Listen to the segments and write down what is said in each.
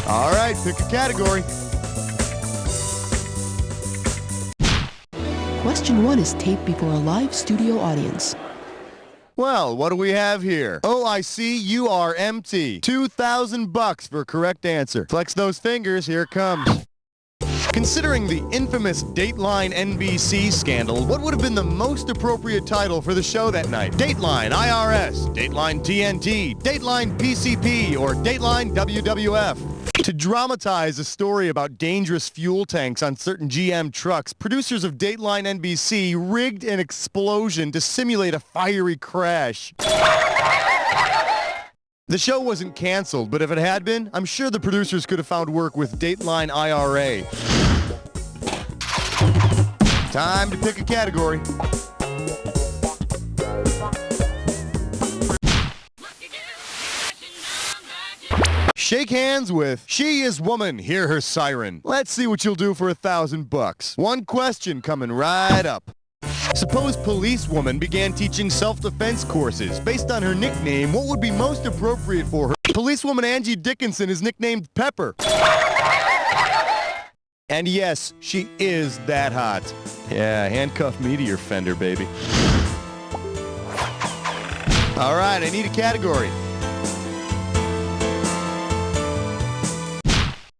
All right, pick a category. Question 1 is taped before a live studio audience. Well, what do we have here? Oh, I see you are empty. $2,000 for correct answer. Flex those fingers, here it comes. Considering the infamous Dateline NBC scandal, what would have been the most appropriate title for the show that night? Dateline IRS, Dateline TNT, Dateline PCP, or Dateline WWF? To dramatize a story about dangerous fuel tanks on certain GM trucks, producers of Dateline NBC rigged an explosion to simulate a fiery crash. The show wasn't canceled, but if it had been, I'm sure the producers could have found work with Dateline IRA. Time to pick a category. Shake hands with She Is Woman, Hear Her Siren. Let's see what you'll do for $1,000. One question coming right up. Suppose Policewoman began teaching self-defense courses. Based on her nickname, what would be most appropriate for her? Policewoman Angie Dickinson is nicknamed Pepper. And yes, she is that hot. Yeah, handcuff me to your fender, baby. All right, I need a category.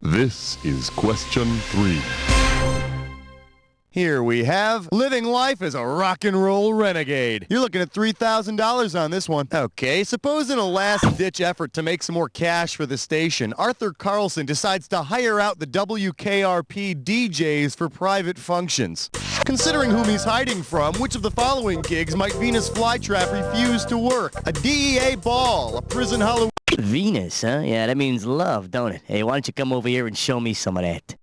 This is question 3. Here we have Living Life as a Rock and Roll Renegade. You're looking at $3,000 on this one. Okay, suppose in a last-ditch effort to make some more cash for the station, Arthur Carlson decides to hire out the WKRP DJs for private functions. Considering whom he's hiding from, which of the following gigs might Venus Flytrap refuse to work? A DEA ball, a prison Halloween... Venus, huh? Yeah, that means love, don't it? Hey, why don't you come over here and show me some of that?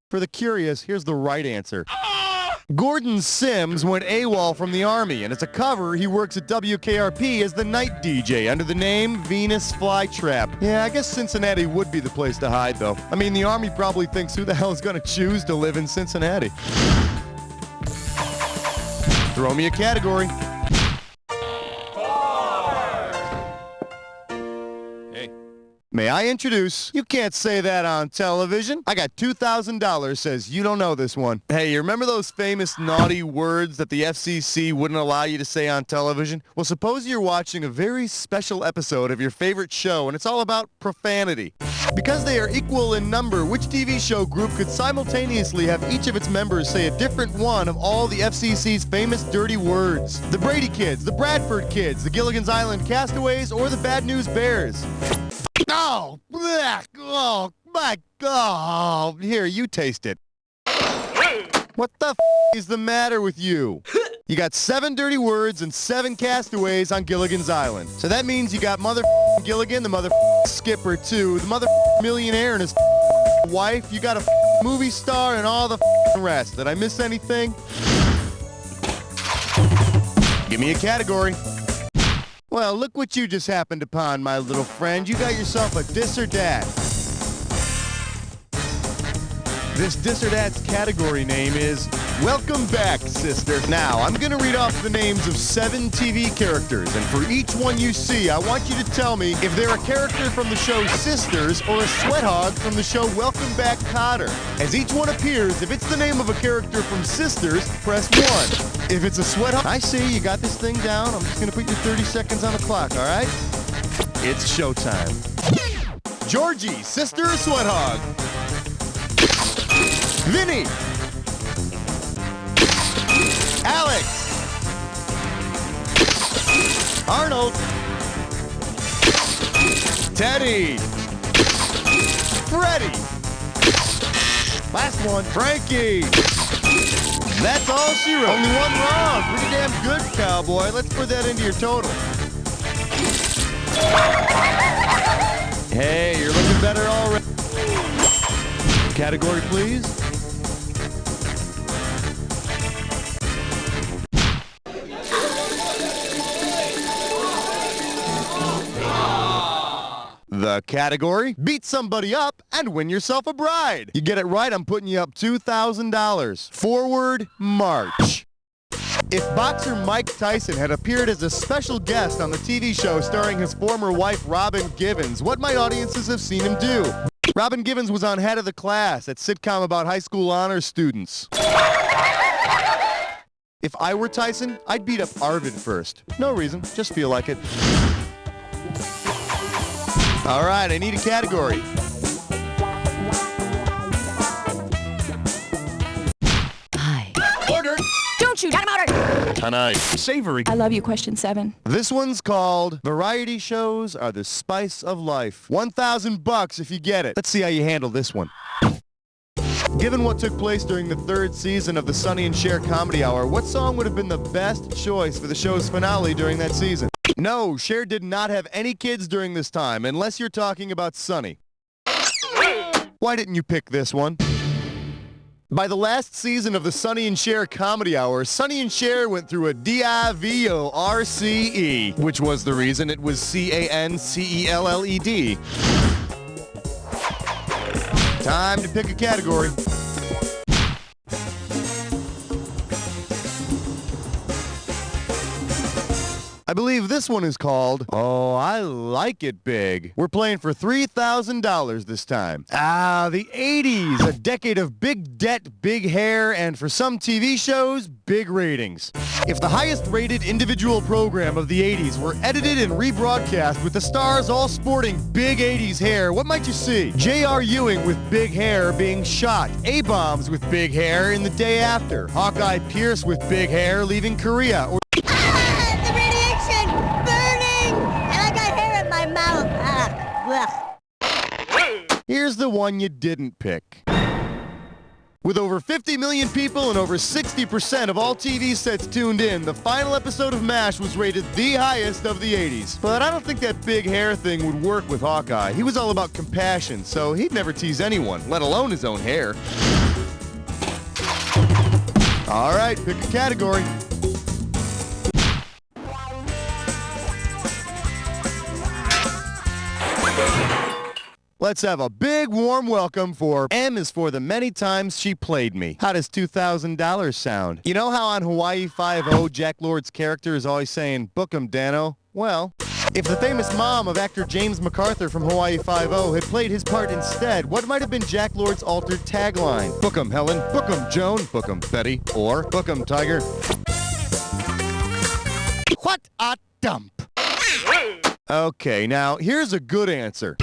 For the curious, here's the right answer. Gordon Sims went AWOL from the Army, and as a cover, he works at WKRP as the night DJ under the name Venus Flytrap. Yeah, I guess Cincinnati would be the place to hide, though. I mean, the Army probably thinks who the hell is going to choose to live in Cincinnati. Throw me a category. May I introduce, you can't say that on television. I got $2,000, says you don't know this one. Hey, you remember those famous naughty words that the FCC wouldn't allow you to say on television? Well, suppose you're watching a very special episode of your favorite show, and it's all about profanity. Because they are equal in number, which TV show group could simultaneously have each of its members say a different one of all the FCC's famous dirty words? The Brady Kids, the Bradford Kids, the Gilligan's Island Castaways, or the Bad News Bears? Oh, blech, oh, my God. Here, you taste it. What the f*** is the matter with you? You got 7 dirty words and 7 castaways on Gilligan's Island. So that means you got mother Gilligan, the mother skipper too, the mother millionaire and his wife. You got a movie star and all the rest. Did I miss anything? Give me a category. Well, look what you just happened upon, my little friend. You got yourself a dis or dat. This dis or dat's category name is Welcome Back, Sister. Now, I'm going to read off the names of 7 TV characters, and for each one you see, I want you to tell me if they're a character from the show Sisters or a sweat hog from the show Welcome Back, Kotter. As each one appears, if it's the name of a character from Sisters, press 1. If it's a sweat hog, I see you got this thing down. I'm just going to put your 30 seconds on the clock, all right? It's showtime. Georgie, sister or sweat hog? Vinny. Alex. Arnold. Teddy. Freddie. Last one, Frankie. That's all she wrote. Only one wrong. Pretty damn good, cowboy. Let's put that into your total. Hey, you're looking better already. Category, please. The category, beat somebody up and win yourself a bride. You get it right, I'm putting you up $2,000. Forward march. If boxer Mike Tyson had appeared as a special guest on the TV show starring his former wife Robin Givens, what might audiences have seen him do? Robin Givens was on Head of the Class, that sitcom about high school honors students. If I were Tyson, I'd beat up Arvid first. No reason, just feel like it. All right, I need a category. Hi. Ordered. Don't shoot. Got him ordered. Tonight, savory. I love you, question 7. This one's called Variety Shows Are the Spice of Life. $1,000 if you get it. Let's see how you handle this one. Given what took place during the 3rd season of the Sonny and Cher Comedy Hour, what song would have been the best choice for the show's finale during that season? No, Cher did not have any kids during this time, unless you're talking about Sonny. Why didn't you pick this one? By the last season of the Sonny and Cher Comedy Hour, Sonny and Cher went through a DIVORCE, which was the reason it was CANCELLED. Time to pick a category. I believe this one is called, Oh, I Like It Big. We're playing for $3,000 this time. The 80s, a decade of big debt, big hair, and for some TV shows, big ratings. If the highest rated individual program of the 80s were edited and rebroadcast with the stars all sporting big 80s hair, what might you see? J.R. Ewing with big hair being shot, A-bombs with big hair in the day after, Hawkeye Pierce with big hair leaving Korea, or The radiation! Burning! And I got hair in my mouth. here's the one you didn't pick. With over 50 million people and over 60% of all TV sets tuned in, the final episode of MASH was rated the highest of the 80s. But I don't think that big hair thing would work with Hawkeye. He was all about compassion, so he'd never tease anyone, let alone his own hair. All right, pick a category. Let's have a big warm welcome for M is for the many times she played me. How does $2,000 sound? You know how on Hawaii Five-0, Jack Lord's character is always saying, "Book 'em, Dano"? Well, if the famous mom of actor James MacArthur from Hawaii Five-0 had played his part instead, what might have been Jack Lord's altered tagline? Book 'em, Helen. Book 'em, Joan. Book 'em, Betty. Or book 'em, Tiger. What a dump. Okay, now here's a good answer.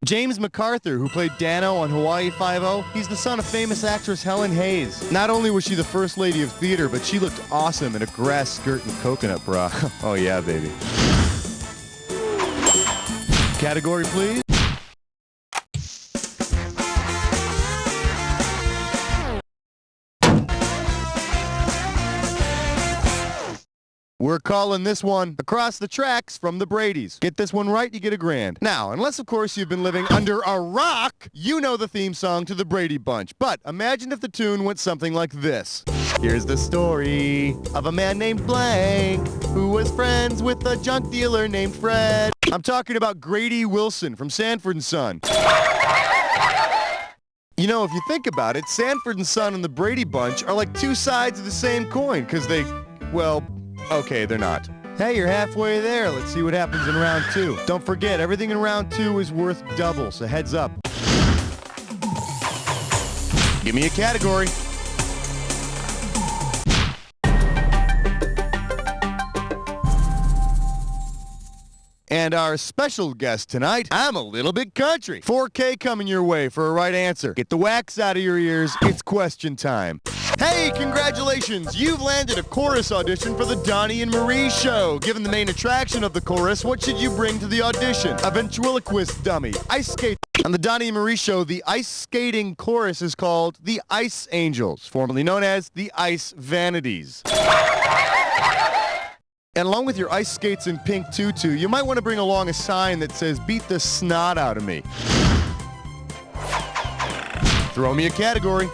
James MacArthur, who played Dano on Hawaii Five-0, he's the son of famous actress Helen Hayes. Not only was she the first lady of theater, but she looked awesome in a grass skirt and coconut bra. Oh yeah, baby. Category, please. We're calling this one Across the Tracks from the Brady's. Get this one right, you get $1,000. Now, unless of course you've been living under a rock, you know the theme song to the Brady Bunch. But imagine if the tune went something like this. Here's the story of a man named Blank who was friends with a junk dealer named Fred. I'm talking about Grady Wilson from Sanford & Son. You know, if you think about it, Sanford & Son and the Brady Bunch are like two sides of the same coin because they, well, okay, they're not. Hey, you're halfway there. Let's see what happens in round 2. Don't forget, everything in round 2 is worth double, so heads up. Give me a category. And our special guest tonight, I'm a Little Bit Country. 4K coming your way for a right answer. Get the wax out of your ears. It's question time. Hey, congratulations! You've landed a chorus audition for the Donnie and Marie Show. Given the main attraction of the chorus, what should you bring to the audition? A ventriloquist dummy, ice skate. On the Donnie and Marie Show, the ice skating chorus is called the Ice Angels, formerly known as the Ice Vanities. And along with your ice skates and pink tutu, you might want to bring along a sign that says, "Beat the snot out of me." Throw me a category.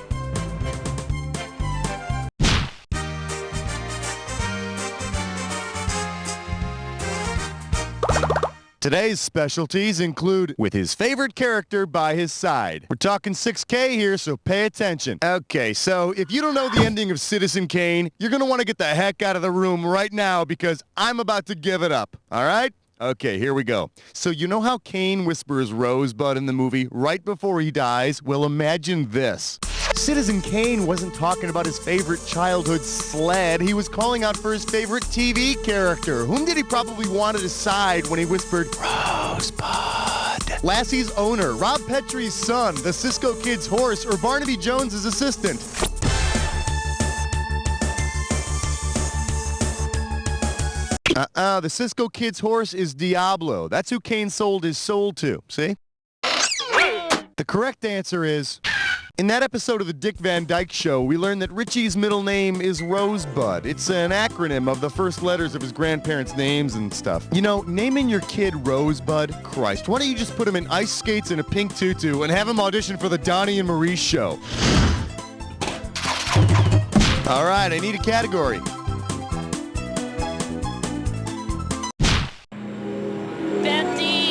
Today's specialties include with his favorite character by his side. We're talking 6K here, so pay attention. Okay, so if you don't know the ending of Citizen Kane, you're going to want to get the heck out of the room right now because I'm about to give it up, all right? Okay, here we go. So you know how Kane whispers Rosebud in the movie right before he dies? Well, imagine this. Citizen Kane wasn't talking about his favorite childhood sled. He was calling out for his favorite TV character. Whom did he probably want at his side when he whispered, Rosebud? Lassie's owner, Rob Petrie's son, the Cisco Kid's horse, or Barnaby Jones's assistant? The Cisco Kid's horse is Diablo. That's who Kane sold his soul to, see? The correct answer is... In that episode of the Dick Van Dyke Show, we learned that Richie's middle name is Rosebud. It's an acronym of the first letters of his grandparents' names and stuff. You know, naming your kid Rosebud, Christ, why don't you just put him in ice skates and a pink tutu and have him audition for the Donnie and Marie show? All right, I need a category. 13!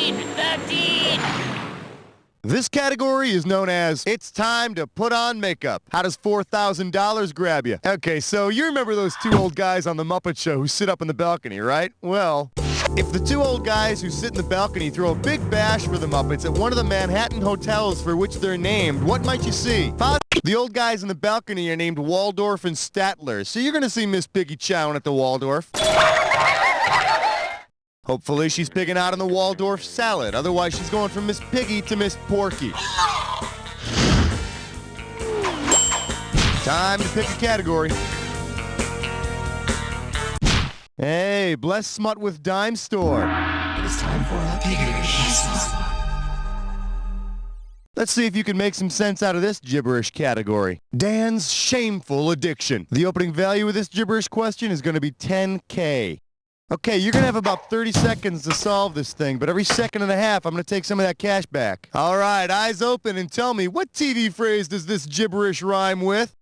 This category is known as It's Time to Put On Makeup. How does $4,000 grab you? Okay, so you remember those two old guys on The Muppet Show who sit up in the balcony, right? Well, if the two old guys who sit in the balcony throw a big bash for the Muppets at one of the Manhattan hotels for which they're named, what might you see? The old guys in the balcony are named Waldorf and Statler, so you're going to see Miss Piggy chowing at the Waldorf. Hopefully she's picking out on the Waldorf salad. Otherwise, she's going from Miss Piggy to Miss Porky. Time to pick a category. Hey, bless smut with dime store. It is time for a gibberish. Let's see if you can make some sense out of this gibberish category. Dan's shameful addiction. The opening value of this gibberish question is going to be $10K. Okay, you're going to have about 30 seconds to solve this thing, but every second and a half, I'm going to take some of that cash back. All right, eyes open and tell me, what TV phrase does this gibberish rhyme with?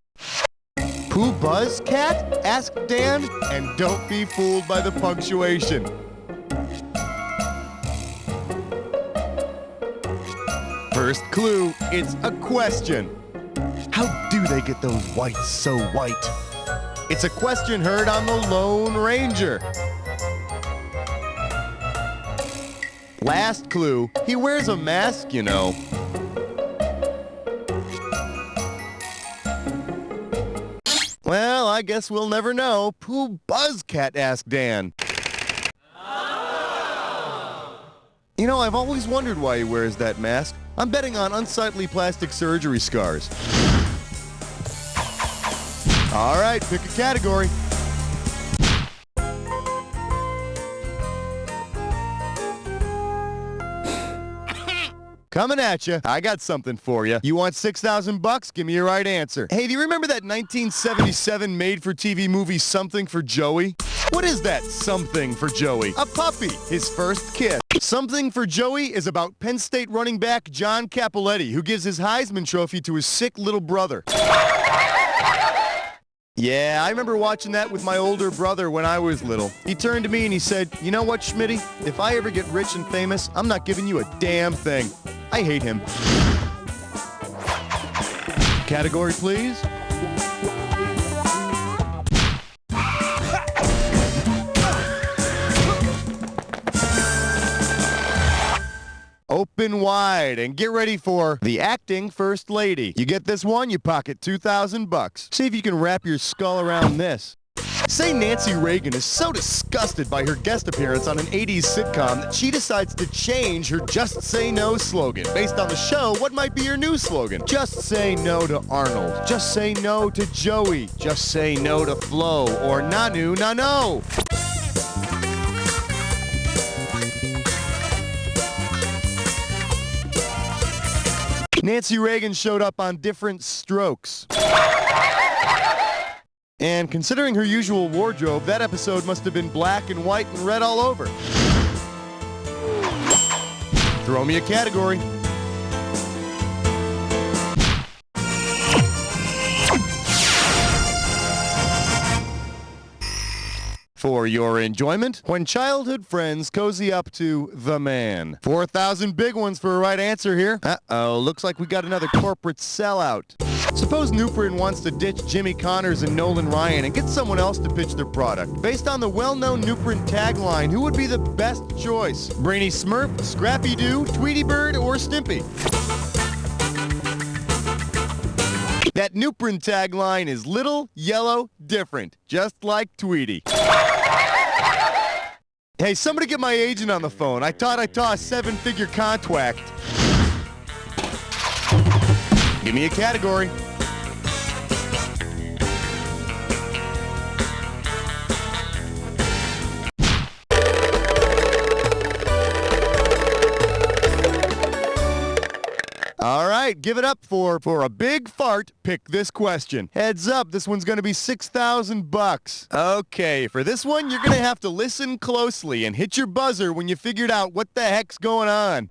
Who buzz, cat? Ask Dan, and don't be fooled by the punctuation. First clue, it's a question. How do they get those whites so white? It's a question heard on the Lone Ranger. Last clue, he wears a mask, you know. Well, I guess we'll never know. Who Buzzcat? Asked Dan. You know, I've always wondered why he wears that mask. I'm betting on unsightly plastic surgery scars. All right, pick a category. Coming at you. I got something for you. You want $6,000? Give me your right answer. Hey, do you remember that 1977 made-for-TV movie Something for Joey? What is that Something for Joey? A puppy. His first kiss. Something for Joey is about Penn State running back John Capoletti, who gives his Heisman Trophy to his sick little brother. Yeah, I remember watching that with my older brother when I was little. He turned to me and he said, "You know what, Schmitty? If I ever get rich and famous, I'm not giving you a damn thing." I hate him. Category, please. Open wide and get ready for the acting first lady. You get this one, you pocket $2,000. See if you can wrap your skull around this. Say Nancy Reagan is so disgusted by her guest appearance on an 80s sitcom that she decides to change her Just Say No slogan. Based on the show, what might be your new slogan? Just say no to Arnold. Just say no to Joey. Just say no to Flo. Or Nanu Nano. Nancy Reagan showed up on different strokes. And considering her usual wardrobe, that episode must have been black and white and red all over. Throw me a category. For your enjoyment, when childhood friends cozy up to the man. 4,000 big ones for a right answer here. Uh-oh, looks like we got another corporate sellout. Suppose Newprin wants to ditch Jimmy Connors and Nolan Ryan and get someone else to pitch their product. Based on the well-known Newprin tagline, who would be the best choice? Brainy Smurf, Scrappy Doo, Tweety Bird, or Stimpy? That Newprin tagline is little, yellow, different, just like Tweety. Hey, somebody get my agent on the phone. I thought I saw a 7-figure contract. Give me a category. All right, give it up for a big fart. Pick this question. Heads up, this one's going to be $6,000. Okay, for this one, you're going to have to listen closely and hit your buzzer when you figured out what the heck's going on.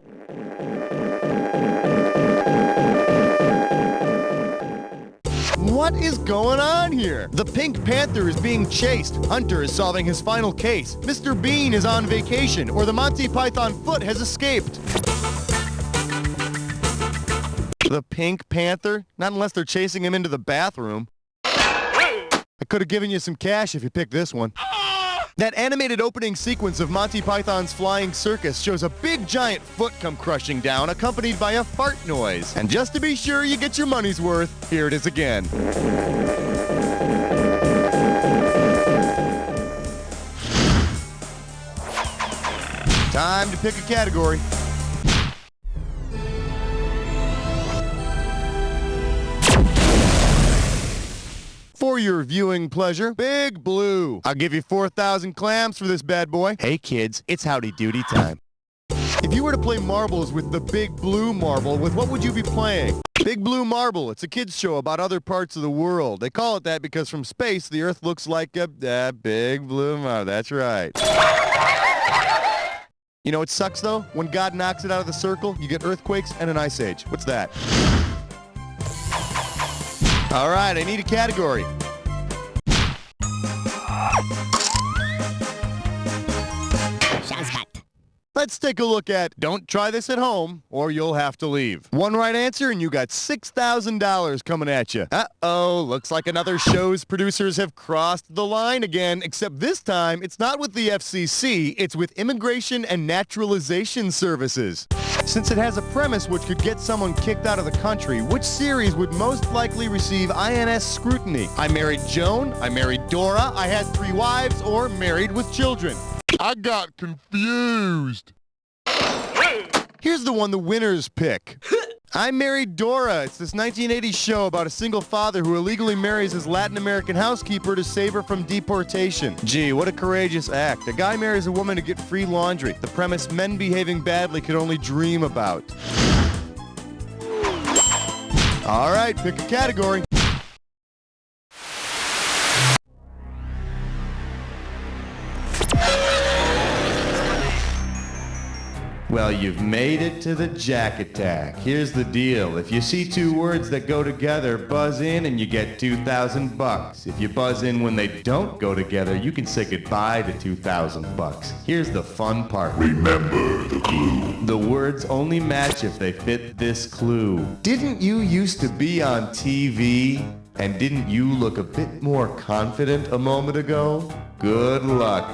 What is going on here? The Pink Panther is being chased. Hunter is solving his final case. Mr. Bean is on vacation, or the Monty Python foot has escaped. The Pink Panther? Not unless they're chasing him into the bathroom. I could have given you some cash if you picked this one. That animated opening sequence of Monty Python's Flying Circus shows a big giant foot come crushing down, accompanied by a fart noise. And just to be sure you get your money's worth, here it is again. Time to pick a category. For your viewing pleasure, Big Blue. I'll give you 4,000 clams for this bad boy. Hey kids, it's Howdy Doody time. If you were to play marbles with the Big Blue marble, with what would you be playing? Big Blue Marble. It's a kids show about other parts of the world. They call it that because from space, the Earth looks like a big blue marble. That's right. You know what sucks though? When God knocks it out of the circle, you get earthquakes and an ice age. What's that? All right, I need a category. Let's take a look at Don't Try This at Home or You'll Have to Leave. One right answer and you got $6,000 coming at you. Uh-oh, looks like another show's producers have crossed the line again, except this time it's not with the FCC, it's with Immigration and Naturalization Services. Since it has a premise which could get someone kicked out of the country, which series would most likely receive INS scrutiny? I Married Joan, I Married Dora, I Had 3 Wives, or Married with Children? I got confused. Here's the one the winners pick. I Married Dora. It's this 1980s show about a single father who illegally marries his Latin American housekeeper to save her from deportation. Gee, what a courageous act. A guy marries a woman to get free laundry. The premise men behaving badly could only dream about. All right, pick a category. Well, you've made it to the Jack Attack. Here's the deal. If you see 2 words that go together, buzz in and you get $2,000. If you buzz in when they don't go together, you can say goodbye to $2,000. Here's the fun part. Remember the clue. The words only match if they fit this clue. Didn't you used to be on TV? And didn't you look a bit more confident a moment ago? Good luck.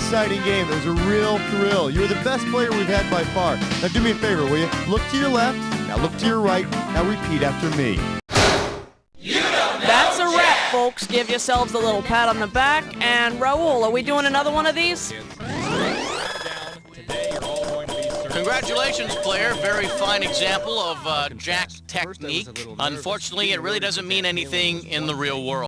exciting game. It was a real thrill. You were the best player we've had by far. Now do me a favor, will you? Look to your left, now look to your right, now repeat after me. That's a wrap, folks. Give yourselves a little pat on the back. And Raul, are we doing another one of these? Congratulations, player. Very fine example of Jack technique. Unfortunately, it really doesn't mean anything in the real world.